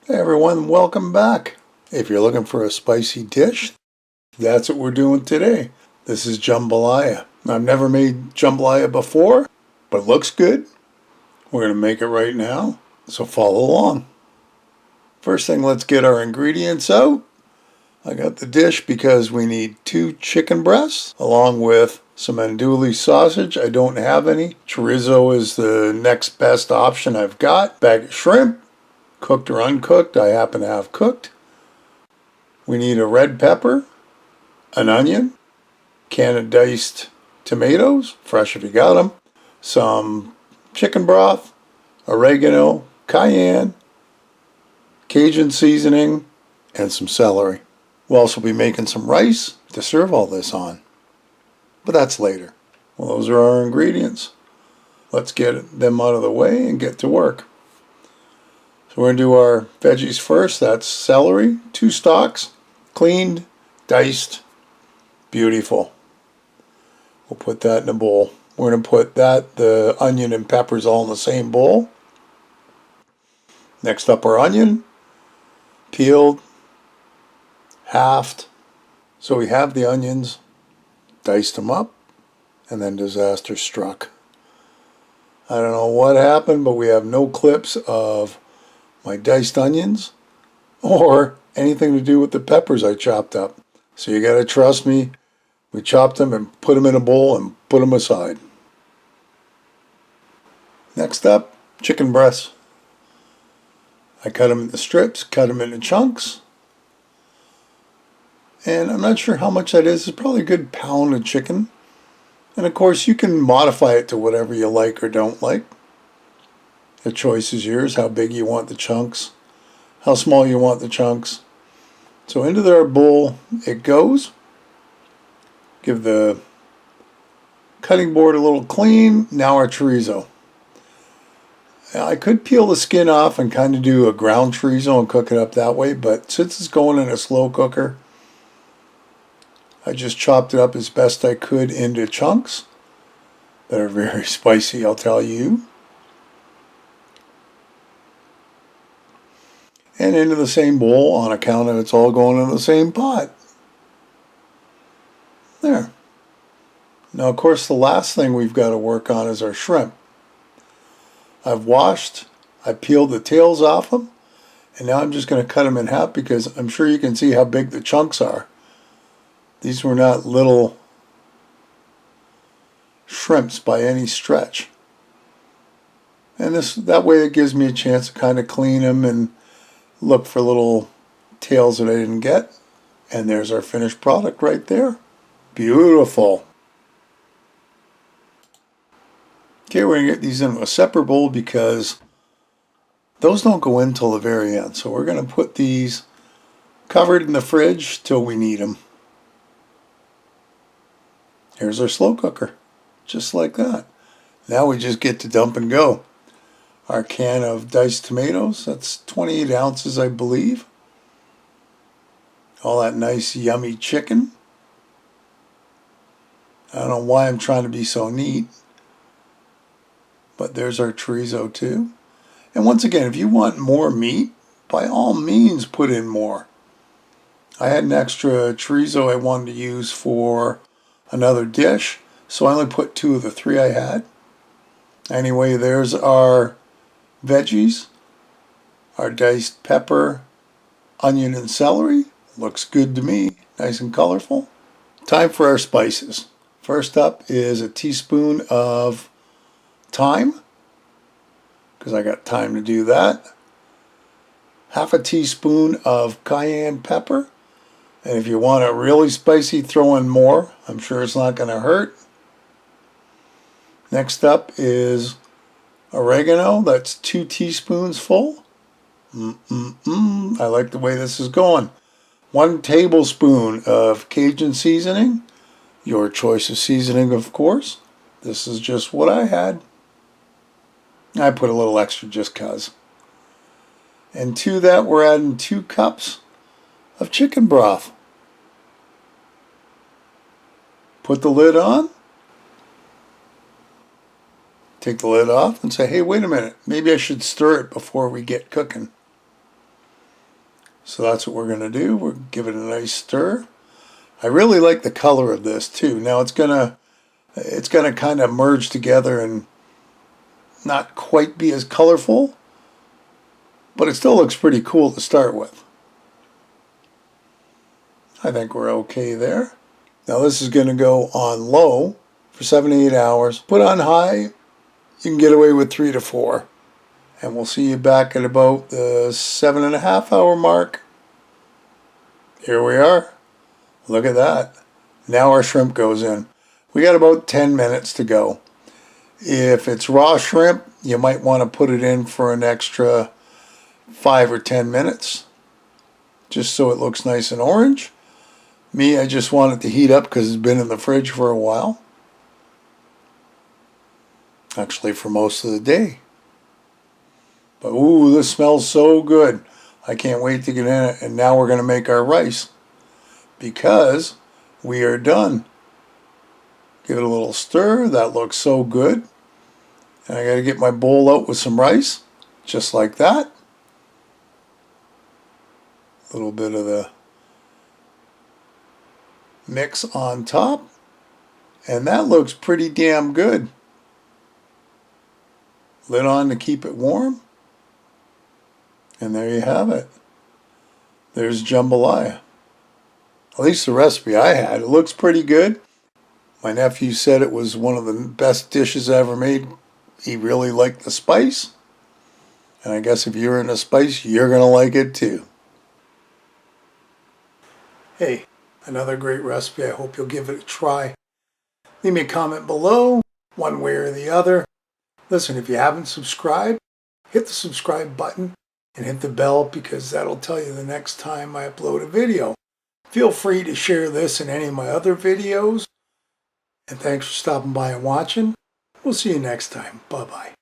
Hey everyone, welcome back. If you're looking for a spicy dish, that's what we're doing today. This is jambalaya. I've never made jambalaya before, but it looks good. We're going to make it right now, so follow along. First thing, let's get our ingredients out. I got the dish because we need 2 chicken breasts along with some andouille sausage. I don't have any. Chorizo is the next best option I've got. Bag of shrimp, cooked or uncooked. I happen to have cooked. We need a red pepper, an onion, can of diced tomatoes, fresh if you got them, some chicken broth, oregano, cayenne, Cajun seasoning, and some celery. We'll also be making some rice to serve all this on, but that's later. Well, those are our ingredients. Let's get them out of the way and get to work. So we're going to do our veggies first. That's celery, 2 stalks, cleaned, diced, beautiful. We'll put that in a bowl. We're going to put the onion and peppers all in the same bowl. Next up, our onion, peeled, halved. So we have the onions, diced them up, and then disaster struck. I don't know what happened, but we have no clips of my diced onions or anything to do with the peppers I chopped up. So you got to trust me. We chopped them and put them in a bowl and put them aside. Next up, chicken breasts. I cut them into strips, cut them into chunks. And I'm not sure how much that is. It's probably a good pound of chicken. And of course, you can modify it to whatever you like or don't like. The choice is yours, how big you want the chunks, how small you want the chunks. So into their bowl it goes. Give the cutting board a little clean. Now our chorizo. I could peel the skin off and kind of do a ground chorizo and cook it up that way, but since it's going in a slow cooker, I just chopped it up as best I could into chunks that are very spicy, I'll tell you. And into the same bowl on account of it's all going in the same pot. There. Now, of course, the last thing we've got to work on is our shrimp. I've washed, I peeled the tails off them, and now I'm just going to cut them in half because I'm sure you can see how big the chunks are. These were not little shrimps by any stretch. And that way it gives me a chance to kind of clean them and look for little tails that I didn't get. And there's our finished product right there. Beautiful. Okay, we're going to get these into a separate bowl because those don't go in till the very end. So we're going to put these covered in the fridge till we need them. Here's our slow cooker, just like that. Now we just get to dump and go. Our can of diced tomatoes, that's 28 ounces, I believe. All that nice, yummy chicken. I don't know why I'm trying to be so neat, but there's our chorizo too. And once again, if you want more meat, by all means put in more. I had an extra chorizo I wanted to use for another dish, so I only put 2 of the 3 I had. Anyway, there's our veggies, our diced pepper, onion, and celery. Looks good to me, nice and colorful. Time for our spices. First up is a teaspoon of thyme, because I got time to do that. Half a teaspoon of cayenne pepper. And if you want it really spicy, throw in more. I'm sure it's not going to hurt. Next up is oregano. That's 2 teaspoons full. I like the way this is going. 1 tablespoon of Cajun seasoning. Your choice of seasoning, of course. This is just what I had. I put a little extra just cause. And to that, we're adding 2 cups of chicken broth. Put the lid on. Take the lid off and say, hey, wait a minute. Maybe I should stir it before we get cooking. So that's what we're going to do. We'll give it a nice stir. I really like the color of this too. Now it's gonna kind of merge together and not quite be as colorful, but it still looks pretty cool to start with. I think we're okay there. Now this is going to go on low for 7 to 8 hours. Put on high, you can get away with 3 to 4. And we'll see you back at about the 7.5 hour mark. Here we are. Look at that. Now our shrimp goes in. We got about 10 minutes to go. If it's raw shrimp, you might want to put it in for an extra 5 or 10 minutes, just so it looks nice and orange. Me, I just want it to heat up because it's been in the fridge for a while. Actually, for most of the day. But ooh, this smells so good. I can't wait to get in it. And now we're going to make our rice, because we are done. Give it a little stir. That looks so good. And I got to get my bowl out with some rice, just like that. A little bit of the mix on top. And that looks pretty damn good. Lid on to keep it warm. And there you have it. There's jambalaya. At least the recipe I had. It looks pretty good. My nephew said it was one of the best dishes I ever made. He really liked the spice. And I guess if you're into spice, you're going to like it too. Hey, another great recipe. I hope you'll give it a try. Leave me a comment below, one way or the other. Listen, if you haven't subscribed, hit the subscribe button and hit the bell, because that'll tell you the next time I upload a video. Feel free to share this and any of my other videos. And thanks for stopping by and watching. We'll see you next time. Bye-bye.